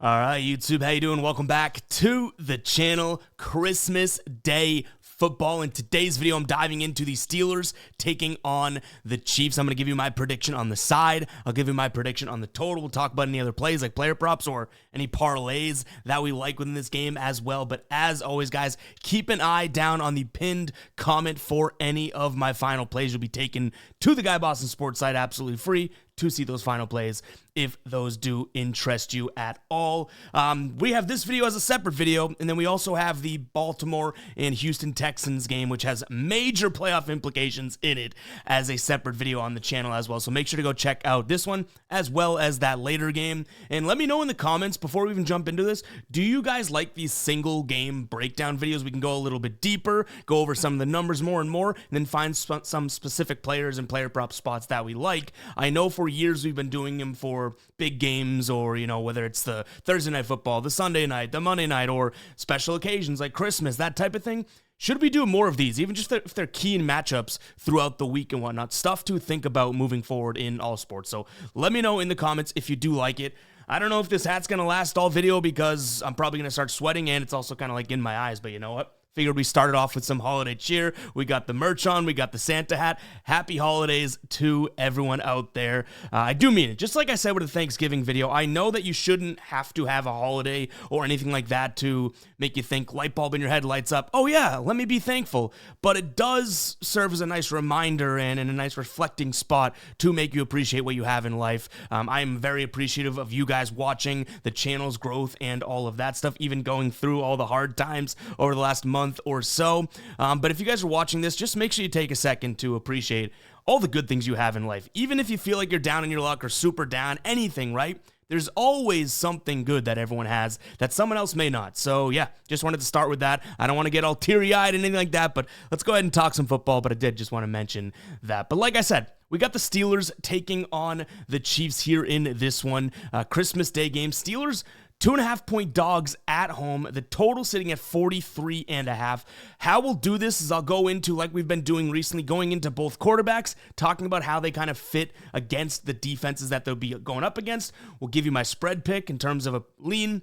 All right, YouTube, how you doing? Welcome back to the channel. Christmas Day football. In today's video, I'm diving into the Steelers taking on the Chiefs. I'm going to give you my prediction on the side. I'll give you my prediction on the total. We'll talk about any other plays like player props or any parlays that we like within this game as well. But as always, guys, keep an eye down on the pinned comment for any of my final plays. You'll be taken to the Guy Boston Sports site absolutely free to see those final plays if those do interest you at all. We have this video as a separate video, and then we also have the Baltimore and Houston Texans game, which has major playoff implications in it, as a separate video on the channel as well. So make sure to go check out this one as well as that later game. And let me know in the comments before we even jump into this, do you guys like these single game breakdown videos? We can go a little bit deeper, go over some of the numbers more and more, and then find some specific players and player prop spots that we like. I know for years we've been doing them for big games, or whether it's the Thursday night football, the Sunday night, the Monday night, or special occasions like Christmas, that type of thing. Should we do more of these, even just if they're key in matchups throughout the week and whatnot? Stuff to think about moving forward in all sports. So let me know in the comments if you do like it. I don't know if this hat's going to last all video because I'm probably going to start sweating, and it's also kind of like in my eyes, but you know what? Figured we started off with some holiday cheer. We got the merch on. We got the Santa hat. Happy holidays to everyone out there. I do mean it. Just like I said with the Thanksgiving video, I know that you shouldn't have to have a holiday or anything like that to make you think, light bulb in your head lights up, oh yeah, let me be thankful. But it does serve as a nice reminder and a nice reflecting spot to make you appreciate what you have in life. I am very appreciative of you guys watching, the channel's growth, and all of that stuff, even going through all the hard times over the last month or so. But if you guys are watching this, just make sure you take a second to appreciate all the good things you have in life. Even if you feel like you're down in your luck or super down, anything, right? There's always something good that everyone has that someone else may not. So yeah, just wanted to start with that. I don't want to get all teary-eyed and anything like that, but let's go ahead and talk some football. But I did just want to mention that. But like I said, we got the Steelers taking on the Chiefs here in this one. Christmas Day game. Steelers 2.5-point dogs at home. The total sitting at 43.5. How we'll do this is I'll go into, like we've been doing recently, going into both quarterbacks, talking about how they kind of fit against the defenses that they'll be going up against. We'll give you my spread pick in terms of a lean,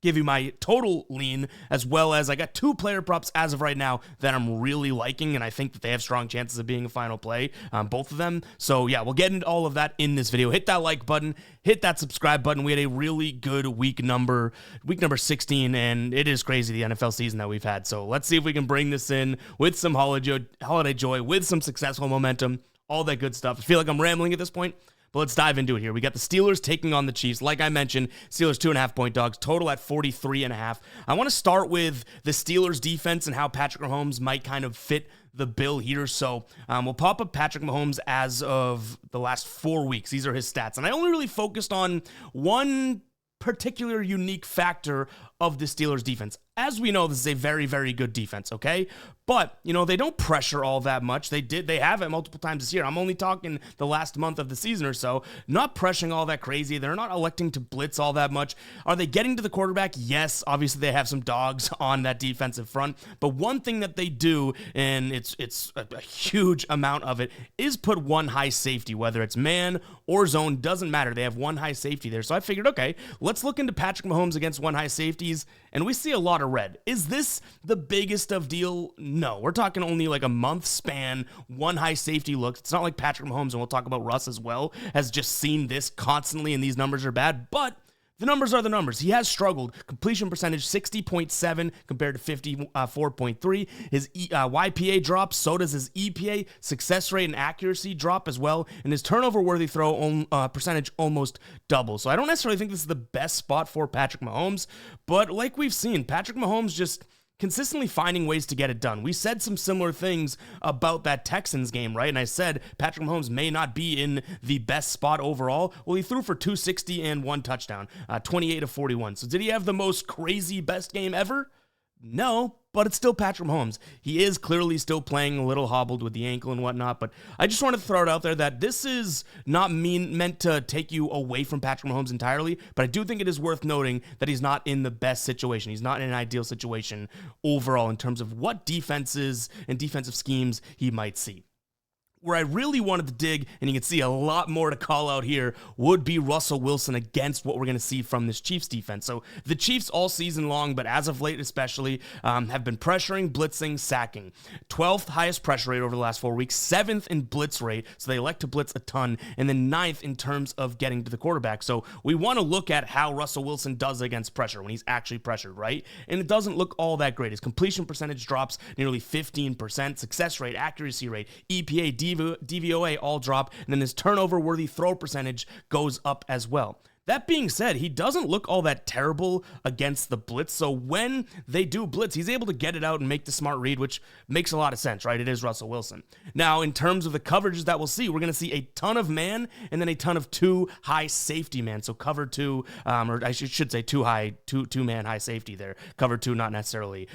give you my total lean, as well as I got two player props as of right now that I'm really liking, and I think that they have strong chances of being a final play, both of them. So yeah, we'll get into all of that in this video. Hit that like button, hit that subscribe button. We had a really good week number 16, and it is crazy the NFL season that we've had. So let's see if we can bring this in with some holiday joy, with some successful momentum, all that good stuff. I feel like I'm rambling at this point, but let's dive into it here. We got the Steelers taking on the Chiefs. Like I mentioned, Steelers 2.5-point dogs, total at 43.5. I want to start with the Steelers defense and how Patrick Mahomes might kind of fit the bill here. So we'll pop up Patrick Mahomes as of the last 4 weeks. These are his stats. And I only really focused on one particular unique factor of the Steelers defense. As we know, this is a very, very good defense, okay? But, they don't pressure all that much. They have it multiple times this year. I'm only talking the last month of the season or so. Not pressuring all that crazy. They're not electing to blitz all that much. Are they getting to the quarterback? Yes. Obviously, they have some dogs on that defensive front. But one thing that they do, and it's a huge amount of it, is put one high safety, whether it's man or zone, doesn't matter. They have one high safety there. So I figured, okay, let's look into Patrick Mahomes against one high safeties, and we see a lot of red. Is this the biggest of deal? No, we're talking only like a month span, one high safety look. It's not like Patrick Mahomes, and we'll talk about Russ as well, has just seen this constantly, and these numbers are bad, but the numbers are the numbers. He has struggled. Completion percentage 60.7 compared to 54.3. His YPA drops, so does his EPA. Success rate and accuracy drop as well, and his turnover-worthy throw percentage almost double. So I don't necessarily think this is the best spot for Patrick Mahomes, but like we've seen, Patrick Mahomes just consistently finding ways to get it done. We said some similar things about that Texans game, right? And I said Patrick Mahomes may not be in the best spot overall. Well, he threw for 260 and one touchdown, 28 of 41. So did he have the most crazy best game ever? No, but it's still Patrick Mahomes. He is clearly still playing a little hobbled with the ankle and whatnot, but I just wanted to throw it out there that this is not meant to take you away from Patrick Mahomes entirely, but I do think it is worth noting that he's not in the best situation. He's not in an ideal situation overall in terms of what defenses and defensive schemes he might see. Where I really wanted to dig, and you can see a lot more to call out here, would be Russell Wilson against what we're going to see from this Chiefs defense. So the Chiefs all season long, but as of late especially, have been pressuring, blitzing, sacking. 12th highest pressure rate over the last 4 weeks, 7th in blitz rate, so they like to blitz a ton, and then 9th in terms of getting to the quarterback. So we want to look at how Russell Wilson does against pressure when he's actually pressured, right? And it doesn't look all that great. His completion percentage drops nearly 15%, success rate, accuracy rate, EPA, DVOA all drop, and then his turnover-worthy throw percentage goes up as well. That being said, he doesn't look all that terrible against the blitz, so when they do blitz, he's able to get it out and make the smart read, which makes a lot of sense, right? It is Russell Wilson. Now, in terms of the coverages that we'll see, we're going to see a ton of man and then a ton of two high safety man, so cover two, or I should say two man high safety there. Cover two, not necessarily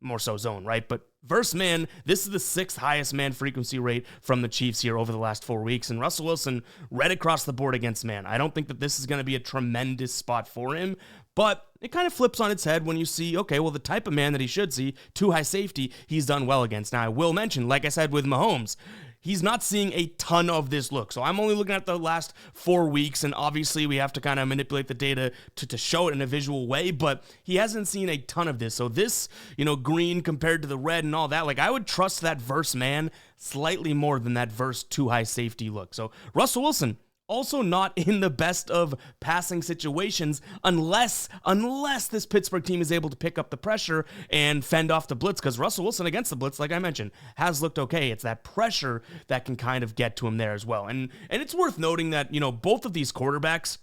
more so zone, right? But versus man, this is the 6th highest man frequency rate from the Chiefs here over the last 4 weeks, and Russell Wilson right across the board against man. I don't think that this is going to be a tremendous spot for him, but it kind of flips on its head when you see, okay, well, the type of man that he should see, two high safety, he's done well against. Now, I will mention, like I said with Mahomes, he's not seeing a ton of this look. So I'm only looking at the last 4 weeks, and obviously we have to kind of manipulate the data to show it in a visual way, but he hasn't seen a ton of this. So this, green compared to the red and all that, like I would trust that verse man slightly more than that verse two high safety look. So Russell Wilson, also not in the best of passing situations unless this Pittsburgh team is able to pick up the pressure and fend off the blitz, because Russell Wilson against the blitz, like I mentioned, has looked okay. It's that pressure that can kind of get to him there as well. And it's worth noting that, both of these quarterbacks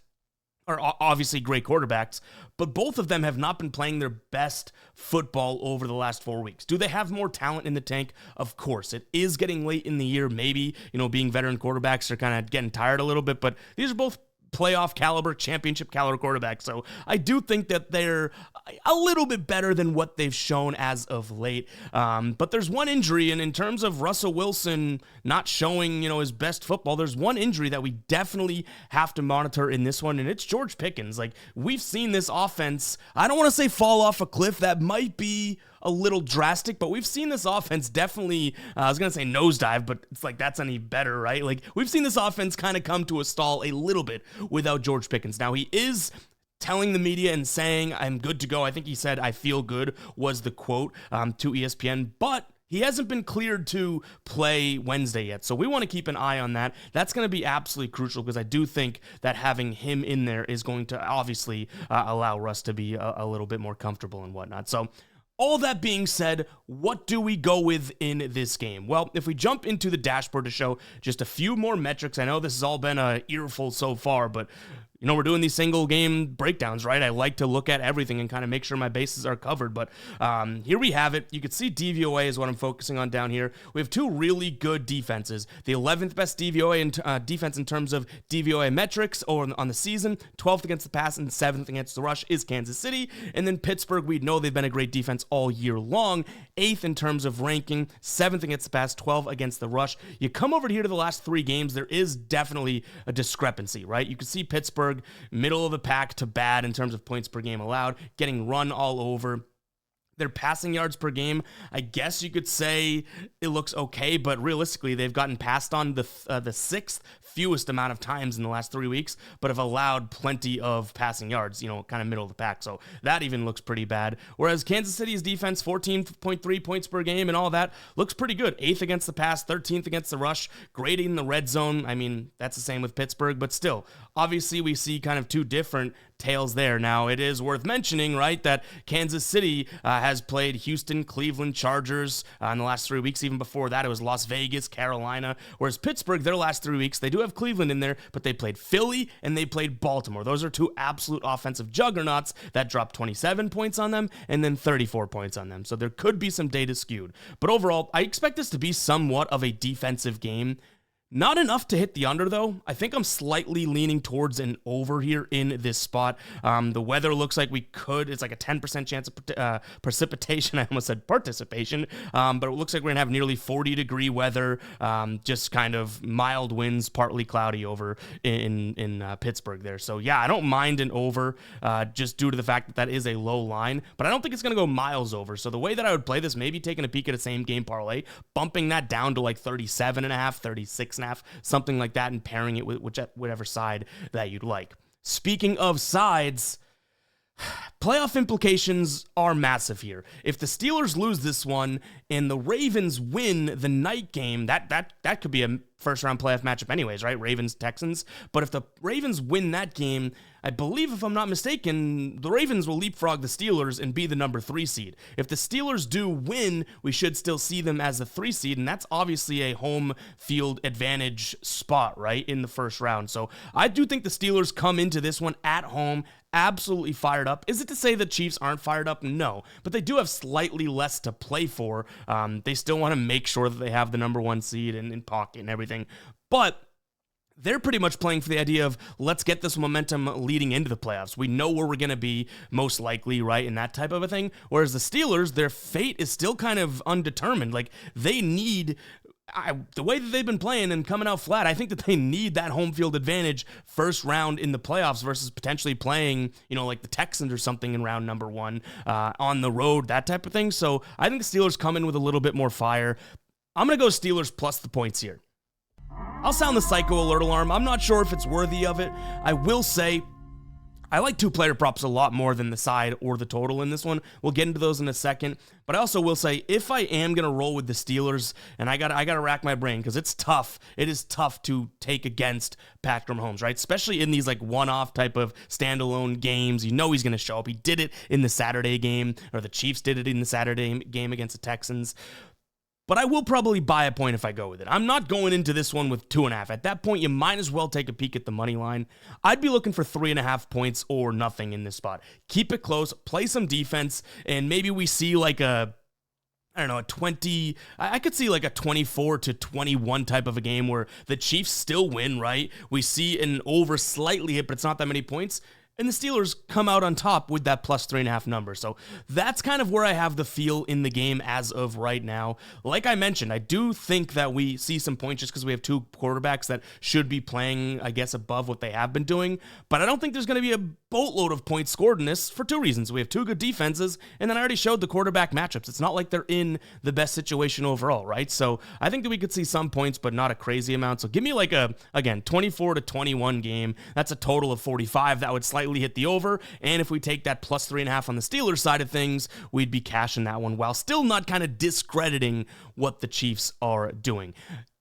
are obviously great quarterbacks, but both of them have not been playing their best football over the last 4 weeks. Do they have more talent in the tank? Of course. It is getting late in the year. Maybe, being veteran quarterbacks are kind of getting tired a little bit, but these are both playoff caliber, championship caliber quarterbacks. So I do think that they're a little bit better than what they've shown as of late. But there's one injury, and in terms of Russell Wilson not showing, his best football, there's one injury that we definitely have to monitor in this one, and it's George Pickens. Like, we've seen this offense, I don't want to say fall off a cliff. That might be a little drastic, but we've seen this offense definitely, I was going to say nosedive, but it's like that's any better, right? Like, we've seen this offense kind of come to a stall a little bit without George Pickens. Now, he is telling the media and saying, I'm good to go. I think he said, I feel good, was the quote to ESPN, but he hasn't been cleared to play Wednesday yet, so we want to keep an eye on that. That's going to be absolutely crucial, because I do think that having him in there is going to obviously allow Russ to be a little bit more comfortable and whatnot. So all that being said, what do we go with in this game? Well, if we jump into the dashboard to show just a few more metrics, I know this has all been an earful so far, but we're doing these single game breakdowns, right? I like to look at everything and kind of make sure my bases are covered, but here we have it. You can see DVOA is what I'm focusing on down here. We have two really good defenses. The 11th best DVOA defense in terms of DVOA metrics on the season, 12th against the pass, and 7th against the rush is Kansas City. And then Pittsburgh, we know they've been a great defense all year long. 8th in terms of ranking, 7th against the pass, 12th against the rush. You come over here to the last 3 games, there is definitely a discrepancy, right? You can see Pittsburgh, middle of the pack to bad in terms of points per game allowed, getting run all over. Their passing yards per game, I guess you could say it looks okay, but realistically, they've gotten passed on the 6th fewest amount of times in the last 3 weeks, but have allowed plenty of passing yards, kind of middle of the pack. So that even looks pretty bad. Whereas Kansas City's defense, 14.3 points per game and all that, looks pretty good. 8th against the pass, 13th against the rush, great in the red zone. I mean, that's the same with Pittsburgh, but still, obviously we see kind of two different tales there. Now, it is worth mentioning, right, that Kansas City has played Houston, Cleveland, Chargers in the last 3 weeks. Even before that, it was Las Vegas, Carolina. Whereas Pittsburgh, their last 3 weeks, they do have Cleveland in there, but they played Philly and they played Baltimore. Those are two absolute offensive juggernauts that dropped 27 points on them and then 34 points on them. So there could be some data skewed. But overall, I expect this to be somewhat of a defensive game. Not enough to hit the under, though. I think I'm slightly leaning towards an over here in this spot. The weather looks like it's like a 10% chance of precipitation. I almost said participation, but it looks like we're going to have nearly 40-degree weather, just kind of mild winds, partly cloudy over in Pittsburgh there. So, yeah, I don't mind an over just due to the fact that is a low line, but I don't think it's going to go miles over. So the way that I would play this, maybe taking a peek at a same game parlay, bumping that down to like 37.5, 36 something like that, and pairing it with whatever side that you'd like. Speaking of sides, playoff implications are massive here. If the Steelers lose this one and the Ravens win the night game, that could be a first-round playoff matchup anyways, right? Ravens-Texans. But if the Ravens win that game, I believe, if I'm not mistaken, the Ravens will leapfrog the Steelers and be the number 3 seed. If the Steelers do win, we should still see them as the 3 seed, and that's obviously a home field advantage spot, right, in the first round. So I do think the Steelers come into this one at home absolutely fired up. Is it to say the Chiefs aren't fired up? No, but they do have slightly less to play for. They still want to make sure that they have the number 1 seed in pocket and everything, but they're pretty much playing for the idea of let's get this momentum leading into the playoffs. We know where we're going to be most likely, right, and that type of a thing. Whereas the Steelers, their fate is still kind of undetermined. Like, they need the way that they've been playing and coming out flat, I think that they need that home field advantage first round in the playoffs versus potentially playing, like the Texans or something in round number 1 on the road, that type of thing. So I think the Steelers come in with a little bit more fire. I'm going to go Steelers plus the points here. I'll sound the psycho alert alarm. I'm not sure if it's worthy of it. I will say I like 2-player props a lot more than the side or the total in this one. We'll get into those in a second. But I also will say, if I am going to roll with the Steelers, and I gotta rack my brain, because it's tough. It is tough to take against Patrick Mahomes, right? Especially in these like one-off type of standalone games. You know he's going to show up. He did it in the Saturday game, or the Chiefs did it in the Saturday game against the Texans. But I will probably buy a point if I go with it. I'm not going into this one with 2.5. At that point, you might as well take a peek at the money line. I'd be looking for 3.5 points or nothing in this spot. Keep it close, play some defense, and maybe we see like a 20, I could see like a 24-21 type of a game where the Chiefs still win, right? We see an over slightly hit, but it's not that many points. And the Steelers come out on top with that plus 3.5 number. So that's kind of where I have the feel in the game as of right now. Like I mentioned, I do think that we see some points just because we have 2 quarterbacks that should be playing, I guess, above what they have been doing. But I don't think there's going to be a boatload of points scored in this for 2 reasons. We have 2 good defenses, and then I already showed the quarterback matchups. It's not like they're in the best situation overall, right? So I think that we could see some points, but not a crazy amount. So give me like a, again, 24-21 game. That's a total of 45. That would slightly hit the over, and if we take that plus 3.5 on the Steelers side of things, we'd be cashing that one while still not kind of discrediting what the Chiefs are doing.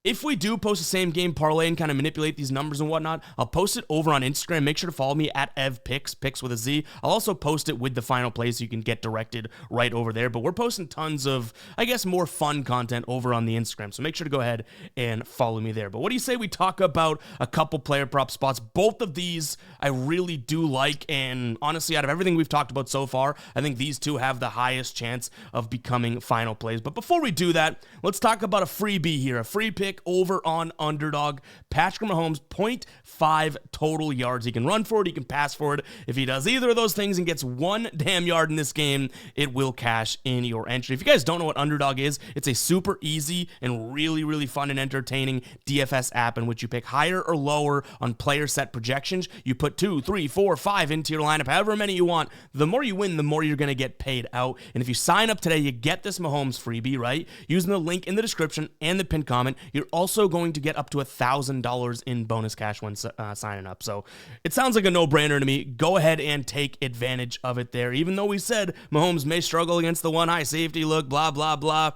If we do post the same game parlay and kind of manipulate these numbers and whatnot, I'll post it over on Instagram. Make sure to follow me at EvPicks, picks with a Z. I'll also post it with the final play so you can get directed right over there. But we're posting tons of, I guess, more fun content over on the Instagram. So make sure to go ahead and follow me there. But what do you say we talk about a couple player prop spots? Both of these I really do like. And honestly, out of everything we've talked about so far, I think these 2 have the highest chance of becoming final plays. But before we do that, let's talk about a freebie here, a free pick over on Underdog. Patrick Mahomes, 0.5 total yards. He can run for it, he can pass for it. If he does either of those things and gets 1 damn yard in this game, it will cash in your entry. If you guys don't know what Underdog is, it's a super easy and really, really fun and entertaining DFS app in which you pick higher or lower on player set projections. You put 2, 3, 4, 5 into your lineup, however many you want. The more you win, the more you're going to get paid out. And if you sign up today, you get this Mahomes freebie, right? Using the link in the description and the pinned comment, you're also going to get up to $1,000 in bonus cash when signing up. So it sounds like a no-brainer to me. Go ahead and take advantage of it there. Even though we said Mahomes may struggle against the one high safety look, blah, blah, blah.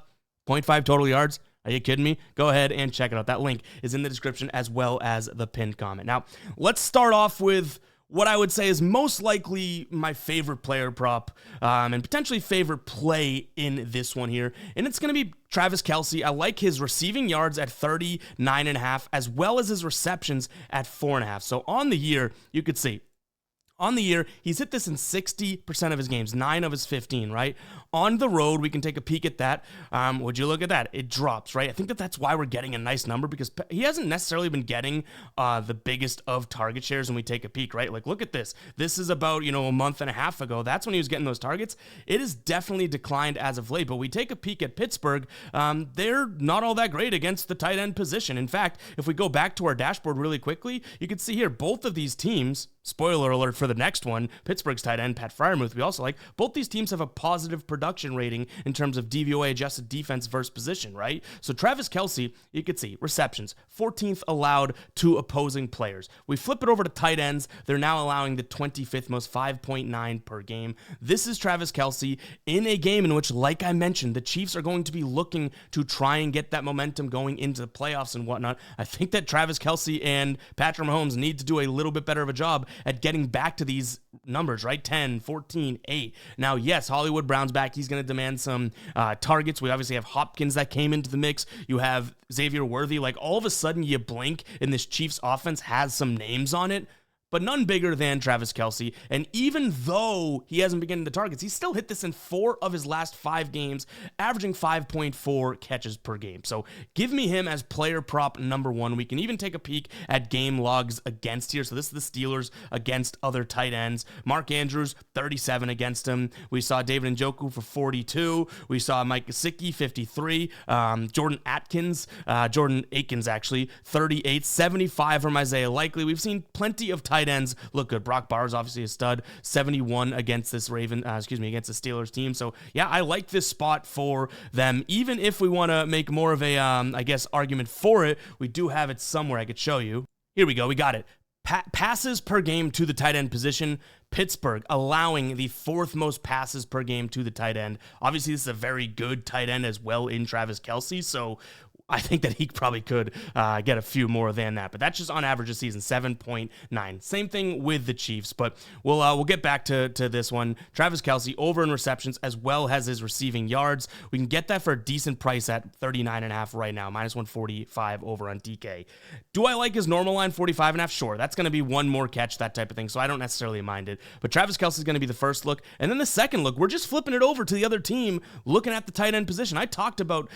0.5 total yards. Are you kidding me? Go ahead and check it out. That link is in the description as well as the pinned comment. Now, let's start off with what I would say is most likely my favorite player prop and potentially favorite play in this one here. And it's going to be Travis Kelce. I like his receiving yards at 39.5 as well as his receptions at 4.5. So on the year, you could see, on the year, he's hit this in 60% of his games, 9 of his 15, right? on the road, we can take a peek at that. Would you look at that? It drops, right? I think that's why we're getting a nice number, because he hasn't necessarily been getting the biggest of target shares when we take a peek, right? Like, look at this. This is about, a month and a half ago. That's when he was getting those targets. It has definitely declined as of late, but we take a peek at Pittsburgh. They're not all that great against the tight end position. In fact, if we go back to our dashboard really quickly, you can see here both of these teams, spoiler alert for the next one, Pittsburgh's tight end, Pat Freiermuth, we also like, both these teams have a positive production rating in terms of DVOA adjusted defense versus position, right? So Travis Kelce, you could see receptions, 14th allowed to opposing players. We flip it over to tight ends. They're now allowing the 25th most, 5.9 per game. This is Travis Kelce in a game in which, like I mentioned, the Chiefs are going to be looking to try and get that momentum going into the playoffs and whatnot. I think that Travis Kelce and Patrick Mahomes need to do a little bit better of a job at getting back to these numbers, right? 10, 14, 8. Now, yes, Hollywood Brown's back. He's going to demand some targets. We obviously have Hopkins that came into the mix. You have Xavier Worthy. Like, all of a sudden, you blink, and this Chiefs offense has some names on it, but none bigger than Travis Kelce. And even though he hasn't been getting the targets, he's still hit this in 4 of his last 5 games, averaging 5.4 catches per game. So give me him as player prop number 1. We can even take a peek at game logs against here. So this is the Steelers against other tight ends. Mark Andrews, 37 against him. We saw David Njoku for 42. We saw Mike Gesicki, 53. Jordan Akins, actually, 38. 75 from Isaiah Likely. We've seen plenty of tight ends look good. Brock Bowers, obviously a stud, 71 against this against the Steelers team. So yeah, I like this spot for them. Even if we want to make more of a, argument for it, we do have it somewhere I could show you. Here we go. We got it. Passes per game to the tight end position. Pittsburgh allowing the 4th most passes per game to the tight end. Obviously, this is a very good tight end as well in Travis Kelce, so I think that he probably could get a few more than that, but that's just on average this season, 7.9. Same thing with the Chiefs, but we'll get back to this one. Travis Kelce over in receptions as well as his receiving yards. We can get that for a decent price at 39.5 right now, minus 145 over on DK. Do I like his normal line, 45.5? Sure, that's going to be one more catch, that type of thing, so I don't necessarily mind it. But Travis Kelce is going to be the first look, and then the second look, we're just flipping it over to the other team, looking at the tight end position. I talked about,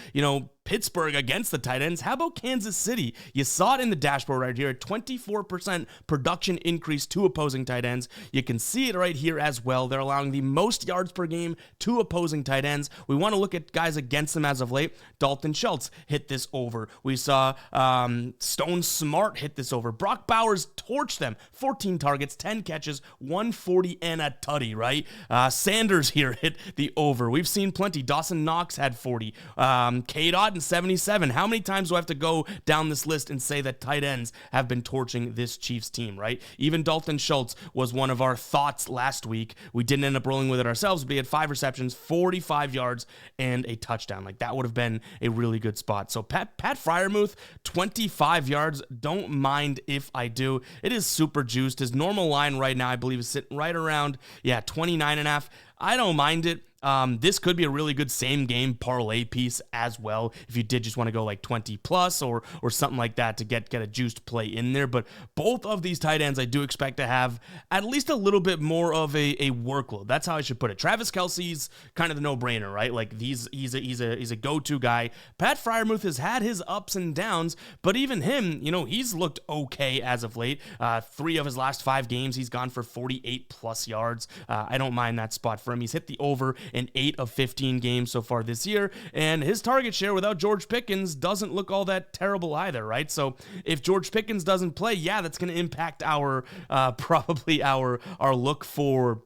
Pittsburgh against the tight ends. How about Kansas City? You saw it in the dashboard right here, a 24% production increase to opposing tight ends. You can see it right here as well. They're allowing the most yards per game to opposing tight ends. We want to look at guys against them as of late. Dalton Schultz hit this over. We saw Stone Smart hit this over. Brock Bowers torched them. 14 targets, 10 catches, 140 and a tutty, right? Sanders here hit the over. We've seen plenty. Dawson Knox had 40. K-Dot 77. How many times do I have to go down this list and say that tight ends have been torching this Chiefs team, right? Even Dalton Schultz was one of our thoughts last week. We didn't end up rolling with it ourselves, but he had 5 receptions, 45 yards, and a touchdown. Like, that would have been a really good spot. So Pat Freiermuth, 25 yards. Don't mind if I do. It is super juiced. His normal line right now, I believe, is sitting right around, 29.5. I don't mind it. This could be a really good same game parlay piece as well if you did just want to go like 20 plus or something like that to get a juiced play in there. But both of these tight ends I do expect to have at least a little bit more of a workload. That's how I should put it. Travis Kelce's kind of the no-brainer, right? Like, he's a go-to guy. Pat Freiermuth has had his ups and downs, but even him, he's looked okay as of late. 3 of his last 5 games, he's gone for 48 plus yards. I don't mind that spot for him. He's hit the over in 8 of 15 games so far this year, and his target share without George Pickens doesn't look all that terrible either, right? So if George Pickens doesn't play, that's going to impact our probably our look for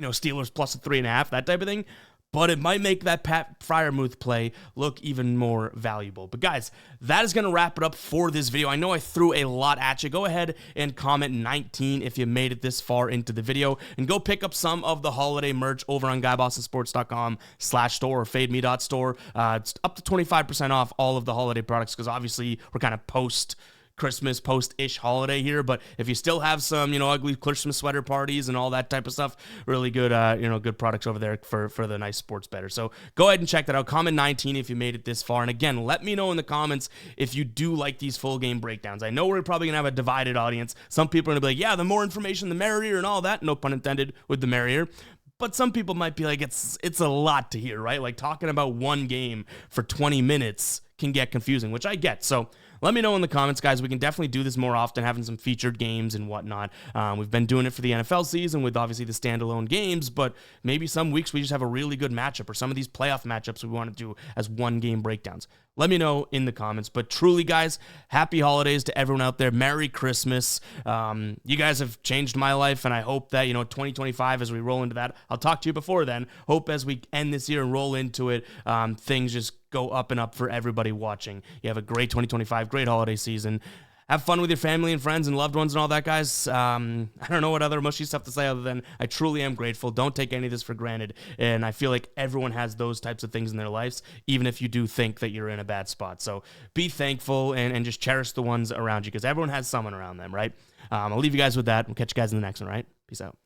Steelers plus a 3.5, that type of thing. But it might make that Pat Freiermuth play look even more valuable. But guys, that is going to wrap it up for this video. I know I threw a lot at you. Go ahead and comment 19 if you made it this far into the video. And go pick up some of the holiday merch over on GuyBostonSports.com/store or FadeMe.store. It's up to 25% off all of the holiday products because obviously we're kind of post-Christmas, post-ish holiday here, but if you still have some, ugly Christmas sweater parties and all that type of stuff, really good, good products over there for the nice sports bettor. So go ahead and check that out. Comment 19 if you made it this far. And again, let me know in the comments if you do like these full game breakdowns. I know we're probably going to have a divided audience. Some people are going to be like, the more information, the merrier and all that. No pun intended with the merrier. But some people might be like, it's a lot to hear, right? Like talking about one game for 20 minutes can get confusing, which I get. So let me know in the comments, guys. We can definitely do this more often, having some featured games and whatnot. We've been doing it for the NFL season with obviously the standalone games, but maybe some weeks we just have a really good matchup, or some of these playoff matchups we want to do as one game breakdowns. Let me know in the comments. But truly, guys, happy holidays to everyone out there. Merry Christmas. You guys have changed my life, and I hope that, 2025, as we roll into that, I'll talk to you before then. Hope as we end this year and roll into it, things just go up and up for everybody watching. You have a great 2025, great holiday season. Have fun with your family and friends and loved ones and all that, guys. I don't know what other mushy stuff to say other than I truly am grateful. Don't take any of this for granted. And I feel like everyone has those types of things in their lives, even if you do think that you're in a bad spot. So be thankful and just cherish the ones around you, because everyone has someone around them, right? I'll leave you guys with that. We'll catch you guys in the next one, right? Peace out.